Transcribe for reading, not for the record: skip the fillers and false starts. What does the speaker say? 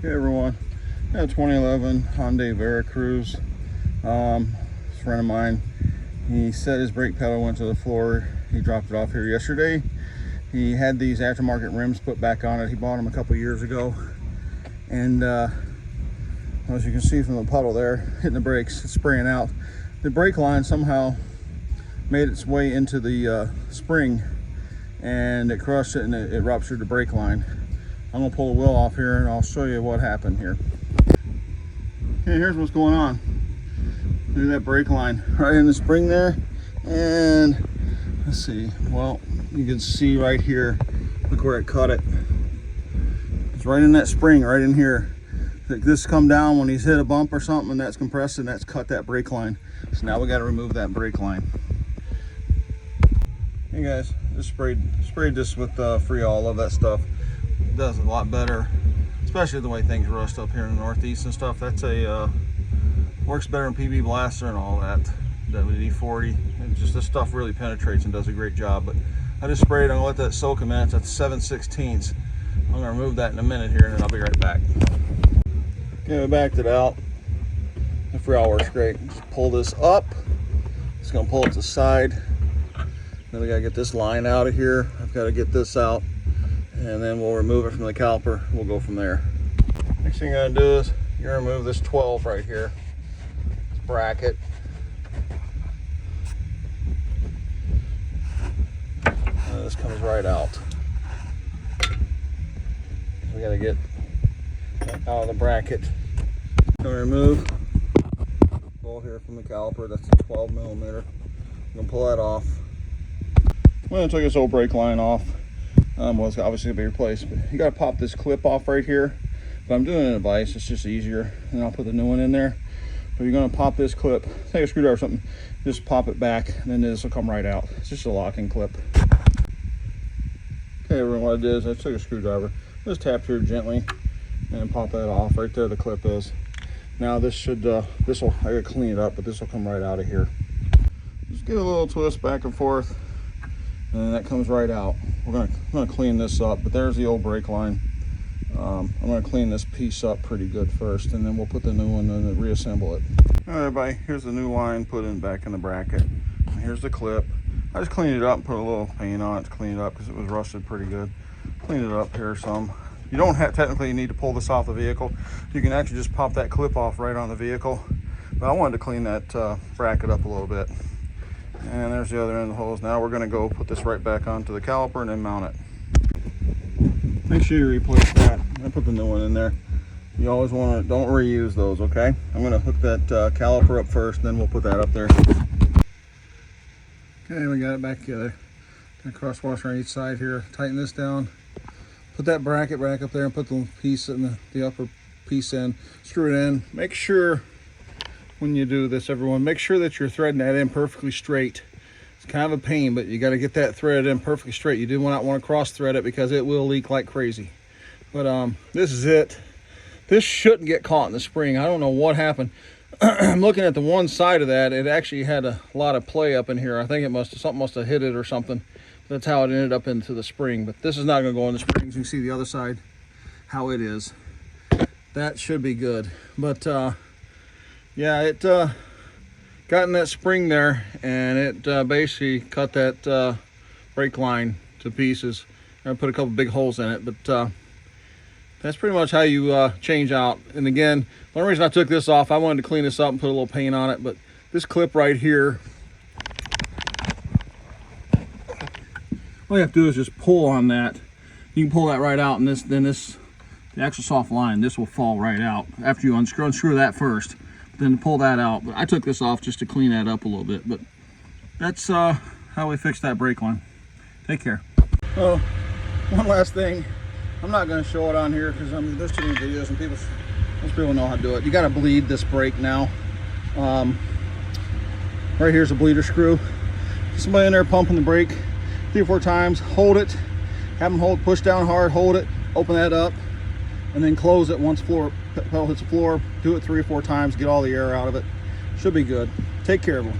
Hey everyone, got a 2011 Hyundai Veracruz. A friend of mine, he said his brake pedal went to the floor. He dropped it off here yesterday. He had these aftermarket rims put back on it. He bought them a couple years ago, and as you can see from the puddle there, hitting the brakes, it's spraying out. The brake line somehow made its way into the spring, and it crushed it and it ruptured the brake line. I'm gonna pull the wheel off here and I'll show you what happened here. Okay, here's what's going on. Look at that brake line right in the spring there, and let's see, well, you can see right here, look where it cut it. It's right in that spring, right in here. This come down when he's hit a bump or something, and that's compressed and that's cut that brake line. So now we got to remove that brake line. Hey guys, just sprayed this with Freon. I love that stuff. It does a lot better, especially the way things rust up here in the Northeast and stuff. That's a works better than PB Blaster and all that. WD-40. And just this stuff really penetrates and does a great job. But I just sprayed. I'm gonna let that soak a minute. That's 7/16. I'm gonna remove that in a minute here, and then I'll be right back. Okay, I backed it out. The Freon works great. Just pull this up. It's gonna pull it to the side. Then we gotta get this line out of here. I've got to get this out, and then we'll remove it from the caliper. We'll go from there. Next thing you're gonna do is you're gonna remove this 12 right here, this bracket. And this comes right out. We gotta get that out of the bracket. I'm gonna remove the bolt here from the caliper. That's a 12 millimeter. I'm gonna pull that off. I'm going to take this old brake line off. Well, it's obviously going to be replaced, but you got to pop this clip off right here. But I'm doing it in a vise, it's just easier, and I'll put the new one in there. But you're going to pop this clip, take a screwdriver or something, just pop it back, and then this will come right out. It's just a locking clip. Okay, everyone, what I did is I took a screwdriver, just tapped here gently, and pop that off. Right there the clip is. Now this should, I got to clean it up, but this will come right out of here. Just give it a little twist back and forth, and that comes right out. I'm gonna clean this up, but there's the old brake line. I'm gonna clean this piece up pretty good first, and then we'll put the new one in and reassemble it. All right, everybody, here's the new line put in back in the bracket. And here's the clip. I just cleaned it up and put a little paint on it to clean it up because it was rusted pretty good. Clean it up here some. You don't technically need to pull this off the vehicle. You can actually just pop that clip off right on the vehicle. But I wanted to clean that bracket up a little bit. And there's the other end of the hose. Now we're going to go put this right back onto the caliper and then mount it. Make sure you replace that. I put the new one in there. You always want to, don't reuse those, okay? I'm going to hook that caliper up first, then we'll put that up there. Okay, we got it back together. Cross washer on each side here. Tighten this down. Put that bracket back up there and put the piece in the upper piece in. Screw it in. Make sure, when you do this, everyone, make sure that you're threading that in perfectly straight. It's kind of a pain, but you got to get that threaded in perfectly straight. You do not want to cross thread it because it will leak like crazy. But this is it. This shouldn't get caught in the spring. I don't know what happened. I'm looking at the one side of that. It actually had a lot of play up in here. I think something must have hit it or something. That's how it ended up into the spring. But this is not going to go in the springs. You can see the other side, how it is. That should be good. But yeah, it got in that spring there, and it basically cut that brake line to pieces. I put a couple big holes in it, but that's pretty much how you change out. And again, the only reason I took this off, I wanted to clean this up and put a little paint on it, but this clip right here, all you have to do is just pull on that. You can pull that right out, and the actual soft line, this will fall right out after you unscrew that first. Then pull that out. But I took this off just to clean that up a little bit. But that's how we fix that brake line. Take care. Oh, one last thing. I'm not going to show it on here because there's too many videos and most people know how to do it. You got to bleed this brake now. Right here's a bleeder screw. Somebody in there pumping the brake 3 or 4 times. Hold it. Have them push down hard. Hold it. Open that up. And then close it once pedal hits the floor. Do it 3 or 4 times, get all the air out of it. Should be good. Take care, everyone.